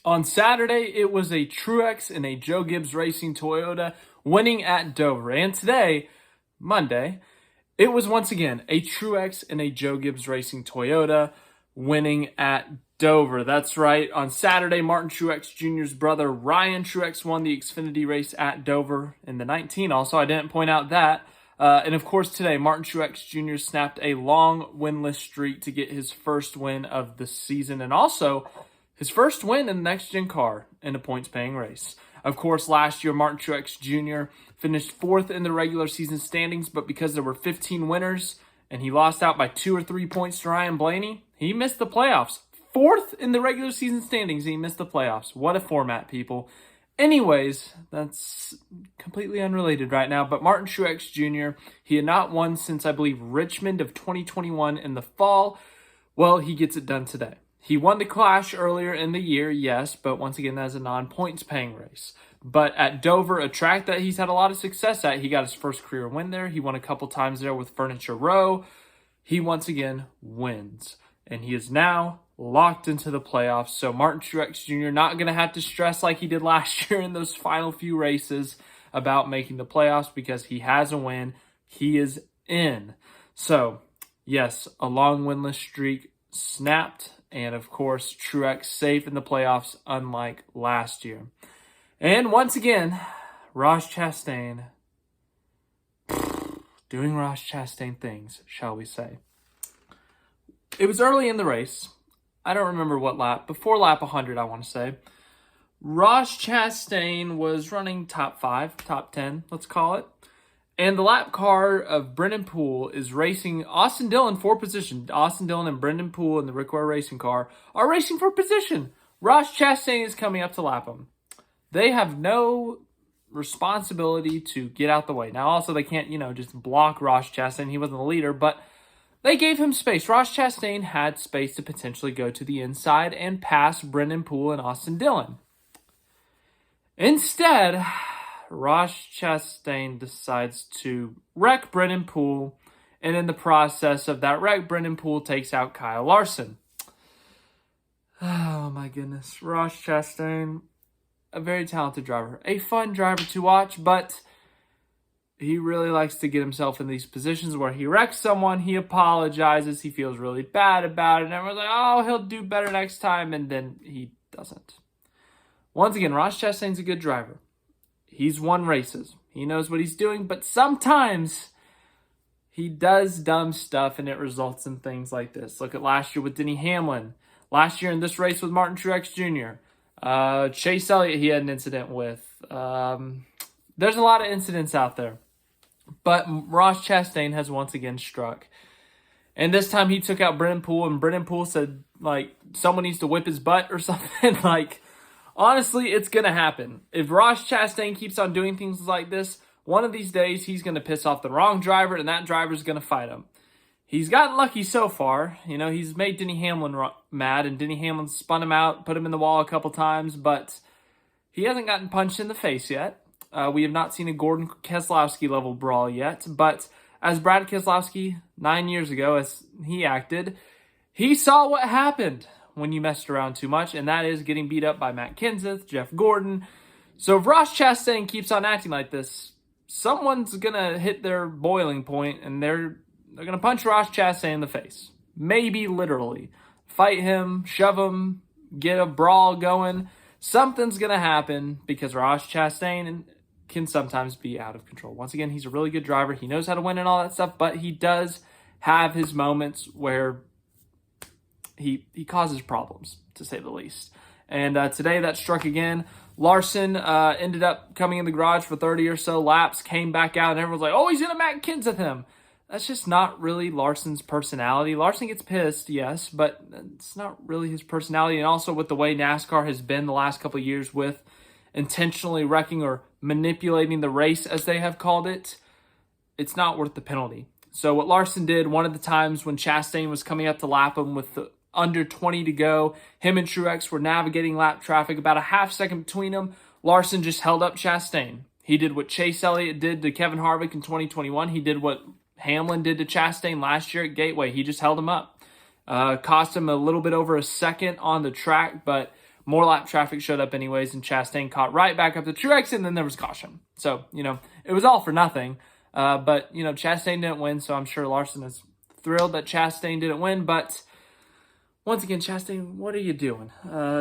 On Saturday, it was a Truex and a Joe Gibbs Racing Toyota winning at Dover. And today, Monday, it was once again a Truex and a Joe Gibbs Racing Toyota winning at Dover. That's right. On Saturday, Martin Truex Jr.'s brother Ryan Truex won the Xfinity race at Dover in the 19. Also, I didn't point out that. And of course, today, Martin Truex Jr. snapped a long winless streak to get his first win of the season, and also his first win in the next-gen car in a points-paying race. Of course, last year, Martin Truex Jr. finished fourth in the regular season standings, but because there were 15 winners and he lost out by 2 or 3 points to Ryan Blaney, he missed the playoffs. Fourth in the regular season standings, he missed the playoffs. What a format, people. Anyways, that's completely unrelated right now, but Martin Truex Jr., he had not won since, I believe, Richmond of 2021 in the fall. Well, he gets it done today. He won the Clash earlier in the year, yes, but once again, that's a non-points paying race. But at Dover, a track that he's had a lot of success at, he got his first career win there. He won a couple times there with Furniture Row. He once again wins. And he is now locked into the playoffs. So Martin Truex Jr. not going to have to stress like he did last year in those final few races about making the playoffs because he has a win. He is in. So, yes, a long winless streak snapped. And, of course, Truex safe in the playoffs, unlike last year. And, once again, Ross Chastain doing Ross Chastain things, shall we say. It was early in the race. I don't remember what lap. Before lap 100, I want to say. Ross Chastain was running top 5, top 10, let's call it. And the lap car of Brennan Poole is racing Austin Dillon for position. Austin Dillon and Brennan Poole in the Rick Ware racing car are racing for position. Ross Chastain is coming up to lap him. They have no responsibility to get out the way. Now, also, they can't, just block Ross Chastain. He wasn't the leader, but they gave him space. Ross Chastain had space to potentially go to the inside and pass Brennan Poole and Austin Dillon. Instead, Ross Chastain decides to wreck Brennan Poole, and in the process of that wreck, Brennan Poole takes out Kyle Larson. Oh my goodness. Ross Chastain, a very talented driver. A fun driver to watch, but he really likes to get himself in these positions where he wrecks someone, he apologizes, he feels really bad about it, and everyone's like, oh, he'll do better next time, and then he doesn't. Once again, Ross Chastain's a good driver. He's won races. He knows what he's doing, but sometimes he does dumb stuff and it results in things like this. Look at last year with Denny Hamlin. Last year in this race with Martin Truex Jr. Chase Elliott he had an incident with. There's a lot of incidents out there. But Ross Chastain has once again struck. And this time he took out Brennan Poole, and Brennan Poole said, someone needs to whip his butt or something. Honestly, it's going to happen. If Ross Chastain keeps on doing things like this, one of these days he's going to piss off the wrong driver and that driver's going to fight him. He's gotten lucky so far. He's made Denny Hamlin mad, and Denny Hamlin spun him out, put him in the wall a couple times, but he hasn't gotten punched in the face yet. We have not seen a Gordon Keselowski level brawl yet, but as Brad Keselowski 9 years ago, as he acted, he saw what happened when you messed around too much, and that is getting beat up by Matt Kenseth, Jeff Gordon. So if Ross Chastain keeps on acting like this, someone's going to hit their boiling point, and they're going to punch Ross Chastain in the face. Maybe literally. Fight him, shove him, get a brawl going. Something's going to happen because Ross Chastain can sometimes be out of control. Once again, he's a really good driver. He knows how to win and all that stuff, but he does have his moments where he causes problems, to say the least. And today that struck again. Larson ended up coming in the garage for 30 or so laps, came back out, and everyone's like, oh, he's going to Matt Kenseth him. That's just not really Larson's personality. Larson gets pissed, yes, but it's not really his personality. And also with the way NASCAR has been the last couple of years with intentionally wrecking or manipulating the race, as they have called it, it's not worth the penalty. So what Larson did, one of the times when Chastain was coming up to lap him with under 20 to go, him and Truex were navigating lap traffic, about a half second between them. Larson just held up Chastain. He did what Chase Elliott did to Kevin Harvick in 2021. He did what Hamlin did to Chastain last year at Gateway. He just held him up. Cost him a little bit over a second on the track, but more lap traffic showed up anyways, and Chastain caught right back up to Truex, and then there was caution. So, it was all for nothing. But, Chastain didn't win, so I'm sure Larson is thrilled that Chastain didn't win. But once again, Chastain, what are you doing?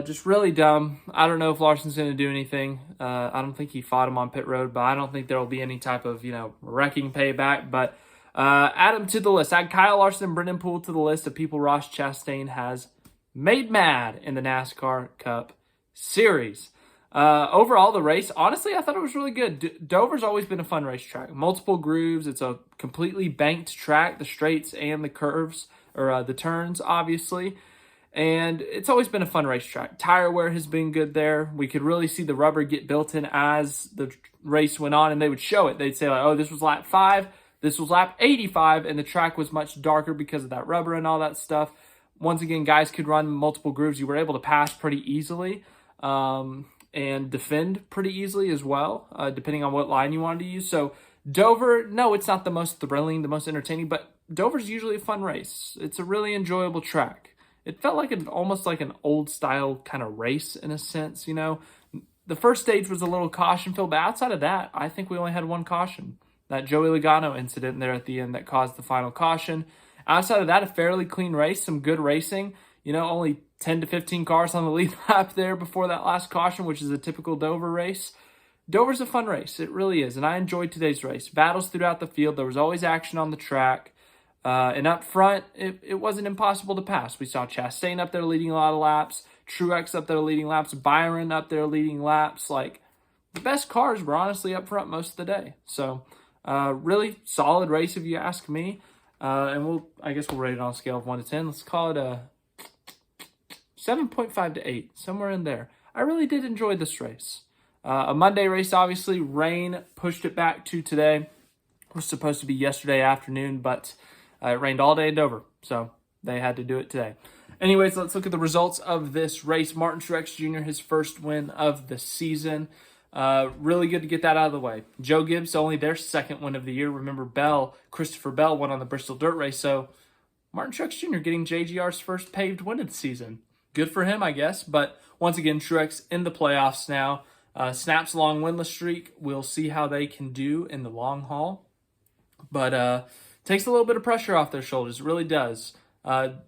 Just really dumb. I don't know if Larson's going to do anything. I don't think he fought him on pit road, but I don't think there will be any type of, wrecking payback. But add him to the list. Add Kyle Larson and Brennan Poole to the list of people Ross Chastain has made mad in the NASCAR Cup Series. Overall, the race, honestly, I thought it was really good. Dover's always been a fun racetrack. Multiple grooves. It's a completely banked track, the straights and the curves, or the turns, obviously. And it's always been a fun racetrack. Tire wear has been good there. We could really see the rubber get built in as the race went on, and they would show it. They'd say, like, oh, this was lap 5, this was lap 85, and the track was much darker because of that rubber and all that stuff. Once again, guys could run multiple grooves. You were able to pass pretty easily and defend pretty easily as well, depending on what line you wanted to use. So Dover, no, it's not the most thrilling, the most entertaining, but Dover's usually a fun race. It's a really enjoyable track. It felt like almost like an old-style kind of race in a sense, The first stage was a little caution-filled, but outside of that, I think we only had one caution. That Joey Logano incident there at the end that caused the final caution. Outside of that, a fairly clean race, some good racing. Only 10 to 15 cars on the lead lap there before that last caution, which is a typical Dover race. Dover's a fun race. It really is, and I enjoyed today's race. Battles throughout the field. There was always action on the track. And up front, it wasn't impossible to pass. We saw Chastain up there leading a lot of laps. Truex up there leading laps. Byron up there leading laps. Like, the best cars were honestly up front most of the day. So, really solid race if you ask me. And I guess we'll rate it on a scale of 1 to 10. Let's call it a 7.5 to 8, somewhere in there. I really did enjoy this race. A Monday race, obviously. Rain pushed it back to today. It was supposed to be yesterday afternoon, but it rained all day in Dover, so they had to do it today. Anyways, let's look at the results of this race. Martin Truex Jr., his first win of the season. Really good to get that out of the way. Joe Gibbs, only their second win of the year. Remember, Christopher Bell won on the Bristol Dirt Race, so Martin Truex Jr. getting JGR's first paved win of the season. Good for him, I guess, but once again, Truex in the playoffs now. Snaps a long winless streak. We'll see how they can do in the long haul, but takes a little bit of pressure off their shoulders. It really does.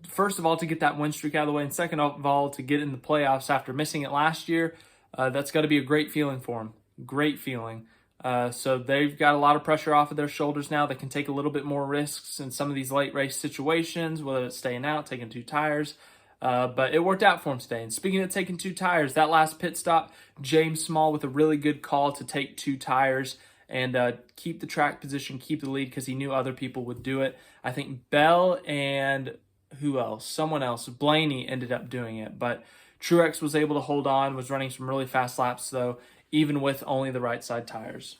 First of all, to get that win streak out of the way, and second of all, to get in the playoffs after missing it last year. That's got to be a great feeling for them. Great feeling. So they've got a lot of pressure off of their shoulders now. They can take a little bit more risks in some of these late race situations, whether it's staying out, taking 2 tires. But it worked out for him today. And speaking of taking 2 tires, that last pit stop, James Small with a really good call to take 2 tires and keep the track position, keep the lead, because he knew other people would do it. I think Bell and who else? Someone else. Blaney ended up doing it. But Truex was able to hold on, was running some really fast laps, though, even with only the right side tires.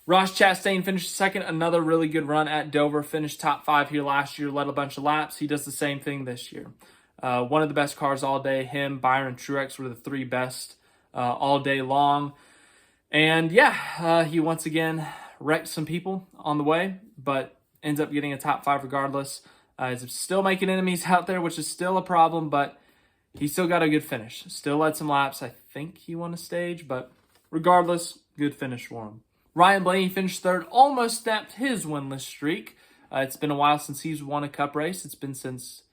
Ross Chastain finished second. Another really good run at Dover. Finished top 5 here last year, led a bunch of laps. He does the same thing this year. One of the best cars all day. Him, Byron, Truex were the 3 best all day long. And yeah, he once again wrecked some people on the way, but ends up getting a top 5 regardless. He's still making enemies out there, which is still a problem, but he still got a good finish. Still led some laps. I think he won a stage, but regardless, good finish for him. Ryan Blaney finished third, almost snapped his winless streak. It's been a while since he's won a cup race. It's been since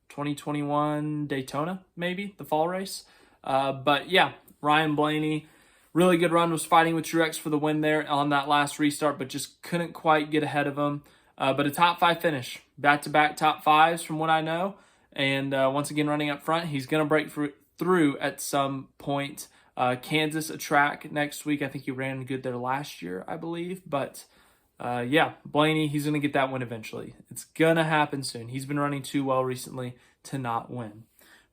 2021 Daytona, maybe, the fall race. But yeah, Ryan Blaney, really good run, was fighting with Truex for the win there on that last restart, but just couldn't quite get ahead of him. But a top 5 finish, back-to-back top 5s from what I know. And once again, running up front, he's going to break through at some point. Kansas, a track next week. I think he ran good there last year, I believe. But yeah, Blaney, he's going to get that win eventually. It's going to happen soon. He's been running too well recently to not win.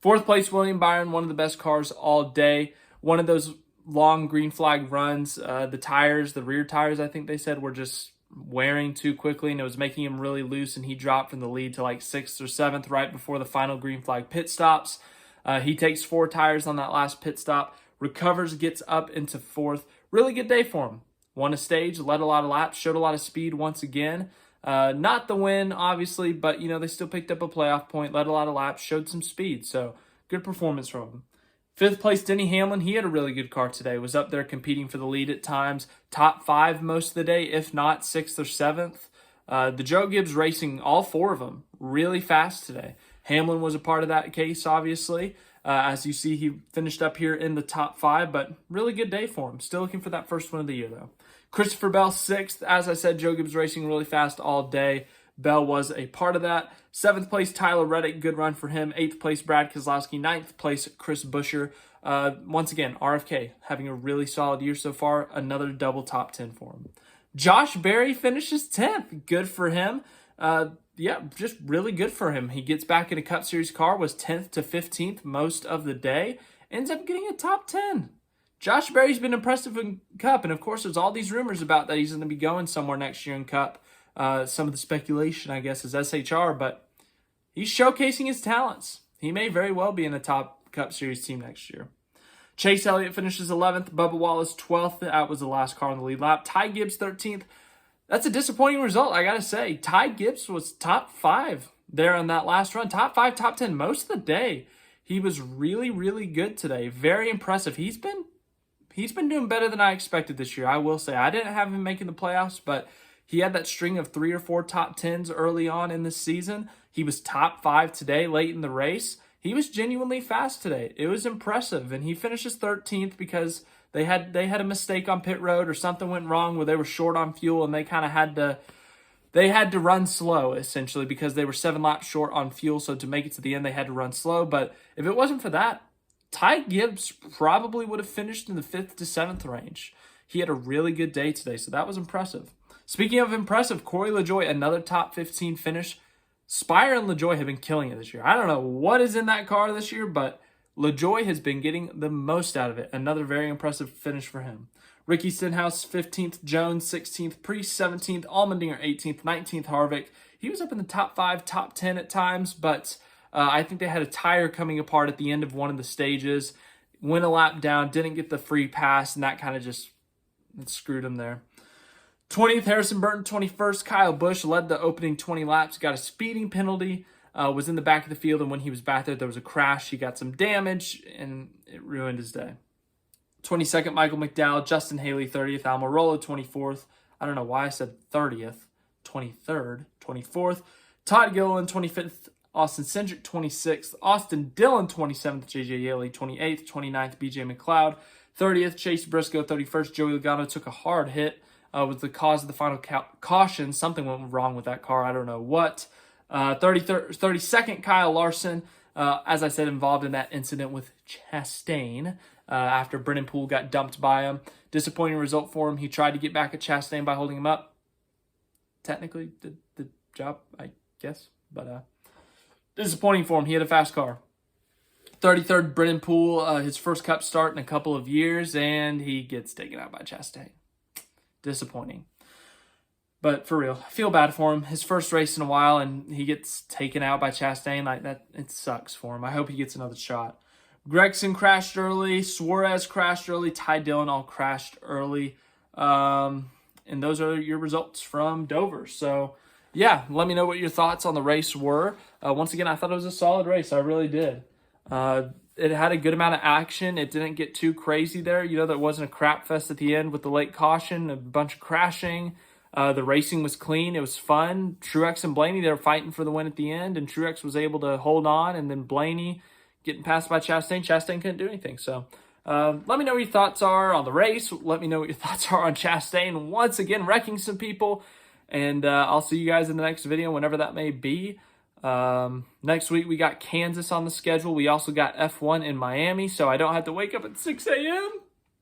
4th place, William Byron, one of the best cars all day. One of those long green flag runs. The tires, the rear tires, I think they said, were just wearing too quickly, and it was making him really loose, and he dropped from the lead to like 6th or 7th right before the final green flag pit stops. He takes 4 tires on that last pit stop, recovers, gets up into 4th. Really good day for him. Won a stage, led a lot of laps, showed a lot of speed once again. Not the win, obviously, but they still picked up a playoff point, led a lot of laps, showed some speed. So good performance from him. Fifth place, Denny Hamlin. He had a really good car today. Was up there competing for the lead at times. Top 5 most of the day, if not 6th or 7th. The Joe Gibbs Racing, all 4 of them, really fast today. Hamlin was a part of that case, obviously. As you see, he finished up here in the top 5, but really good day for him. Still looking for that first win of the year, though. Christopher Bell, 6th. As I said, Joe Gibbs Racing really fast all day. Bell was a part of that. 7th place, Tyler Reddick. Good run for him. 8th place, Brad Keselowski. 9th place, Chris Buescher. Once again, RFK having a really solid year so far. Another double top 10 for him. Josh Berry finishes 10th. Good for him. Yeah, just really good for him. He gets back in a Cup Series car, was 10th to 15th most of the day. Ends up getting a top 10. Josh Berry's been impressive in Cup, and of course there's all these rumors about that he's going to be going somewhere next year in Cup. Some of the speculation, I guess, is SHR, but he's showcasing his talents. He may very well be in a top Cup Series team next year. Chase Elliott finishes 11th. Bubba Wallace 12th. That was the last car on the lead lap. Ty Gibbs 13th. That's a disappointing result, I got to say. Ty Gibbs was top 5 there on that last run. Top 5, top 10 most of the day. He was really, really good today. Very impressive. He's been doing better than I expected this year, I will say. I didn't have him making the playoffs, but he had that string of 3 or 4 top 10s early on in this season. He was top 5 today, late in the race. He was genuinely fast today. It was impressive, and he finishes 13th because they had a mistake on pit road or something went wrong where they were short on fuel, and they kind of had to run slow, essentially, because they were 7 laps short on fuel. So to make it to the end, they had to run slow. But if it wasn't for that, Ty Gibbs probably would have finished in the 5th to 7th range. He had a really good day today, so that was impressive. Speaking of impressive, Corey LaJoie, another top 15 finish. Spire and LaJoie have been killing it this year. I don't know what is in that car this year, but LaJoie has been getting the most out of it. Another very impressive finish for him. Ricky Stenhouse, 15th. Jones, 16th. Priest, 17th. Allmendinger, 18th. 19th, Harvick. He was up in the top 5, top 10 at times, but I think they had a tire coming apart at the end of one of the stages. Went a lap down, didn't get the free pass, and that kind of just screwed him there. 20th, Harrison Burton. 21st, Kyle Busch led the opening 20 laps, got a speeding penalty, was in the back of the field, and when he was back there was a crash. He got some damage, and it ruined his day. 22nd, Michael McDowell. Justin Haley, 30th. Almirola, 24th. I don't know why I said 30th. 23rd, 24th. Todd Gilliland, 25th. Austin Cindric, 26th. Austin Dillon, 27th. J.J. Yeley, 28th. 29th, B.J. McLeod. 30th, Chase Briscoe. 31st, Joey Logano took a hard hit. Was the cause of the final caution. Something went wrong with that car. I don't know what. 32nd, Kyle Larson. As I said, involved in that incident with Chastain after Brennan Poole got dumped by him. Disappointing result for him. He tried to get back at Chastain by holding him up. Technically did the job, I guess. But disappointing for him. He had a fast car. 33rd, Brennan Poole. His first Cup start in a couple of years, and he gets taken out by Chastain. Disappointing. But for real, I feel bad for him. His first race in a while, and he gets taken out by Chastain. Like that, it sucks for him. I hope he gets another shot. Gregson crashed early. Suarez crashed early. Ty Dillon all crashed early. And those are your results from Dover. So, yeah, let me know what your thoughts on the race were. Once again, I thought it was a solid race. I really did. It had a good amount of action. It didn't get too crazy there. You know, there wasn't a crap fest at the end with the late caution, a bunch of crashing. The racing was clean. It was fun. Truex and Blaney, they were fighting for the win at the end, and Truex was able to hold on, and then Blaney getting passed by Chastain. Chastain couldn't do anything. So let me know what your thoughts are on the race. Let me know what your thoughts are on Chastain. Once again, wrecking some people. And I'll see you guys in the next video, whenever that may be. Next week, we got Kansas on the schedule. We also got F1 in Miami, so I don't have to wake up at 6 a.m.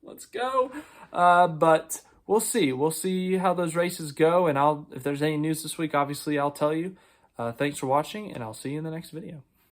Let's go. But we'll see. We'll see how those races go, and if there's any news this week, obviously I'll tell you. Thanks for watching, and I'll see you in the next video.